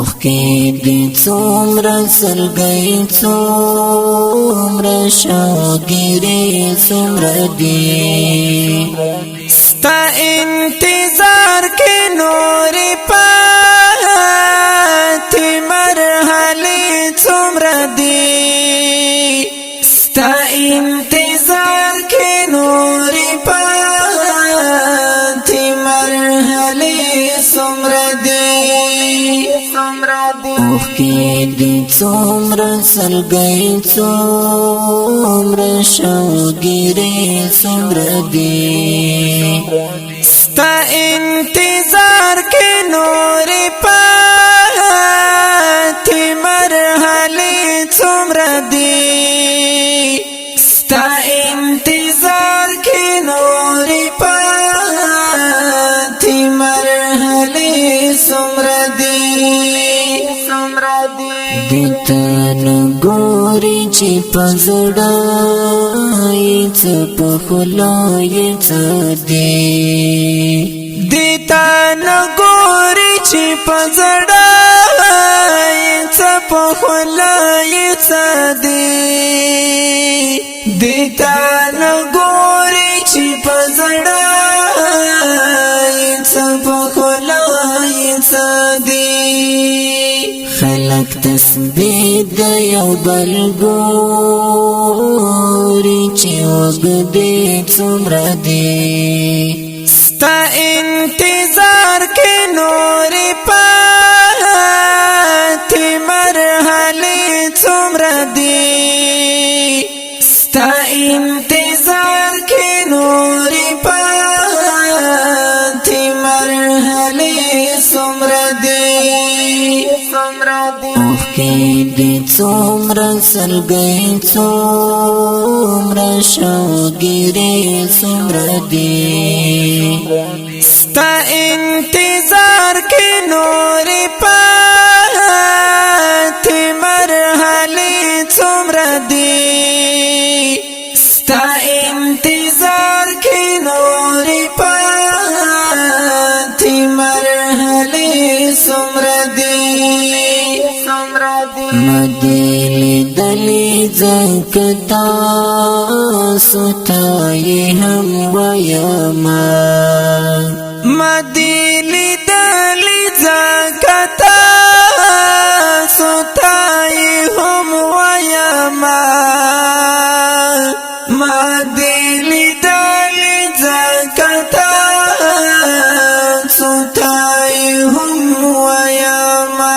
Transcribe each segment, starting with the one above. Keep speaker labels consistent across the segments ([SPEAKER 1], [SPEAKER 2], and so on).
[SPEAKER 1] اوخ کی دی څومره سلګۍ څومره شاګیرې څومره دی ستا انتظار کې نورې پاتې مرحلې څومره دی ستا انتظار کې نورې پاتې مرحلې څومره دی اوخ کی دی څومره سلګۍ څومره شاګیرې څومره دی ستا انتظار کې نورې پاتې مرحلې څومره دی ستا انتظار کې نورې پاتې مرحلې څومره دی دیتا نګوري چې پزړه یې څه په خوله یې څه دی دیتا نګوري چې پزړه یې څه په خوله یې څه دی دیتا نګوري چې پزړه یې څه په خوله یې څه دی خلق تسبیح د یو بل ګوري چې وګدې څومره دی ستا انتظار کې نورې پاتې مرحلې څومره دی ستا انتظار کې نورې پاتې مرحلې څومره دی اوخ کی دی څومره سلګۍ څومره شاګیرې څومره دی ستا انتظار کې نورې پاتې مرحلې څومره دی ستا انتظار کې نورې پاتې مرحلې څومره دی مدلی دلی زکتا ستای هم ویما مدلی دلی زکتا ستای هم ویما مدلی دلی زکتا ستای هم ویما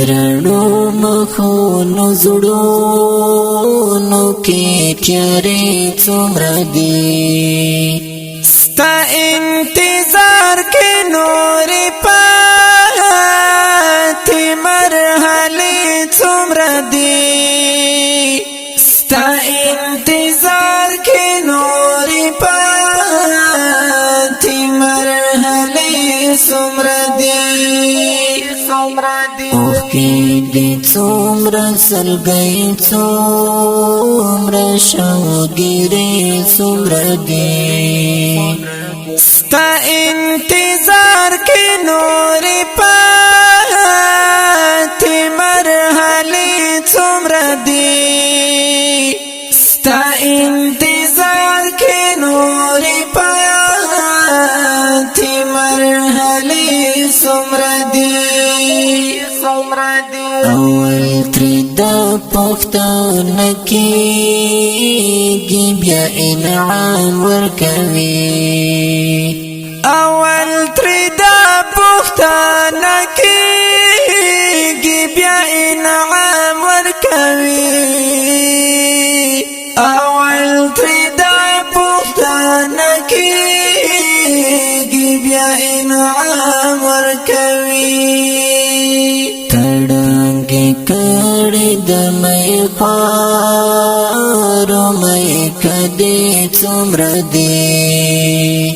[SPEAKER 1] رڼو مخونو زړونو کې تیارې څومره دی ستا انتظار کې نورې پاتې مرحلې څومره دی ستا انتظار کې نورې پاتې مرحلې څومره دی اوخ کی دی څومره سلګۍ څومره شاګیرې څومره دی ستا انتظار کې نورې پاتې مرحلې څومره دی ستا انتظار کې نورې پاتې مرحلې څومره دی اول تری دا پښتانه کېږي بیا انعام ورکوي اول تری دا پښتانه کېږي بیا انعام ورکوي اول تری دا پښتانه کېږي بیا انعام ورکوي کړي د مې خارو مې کدي څومره دی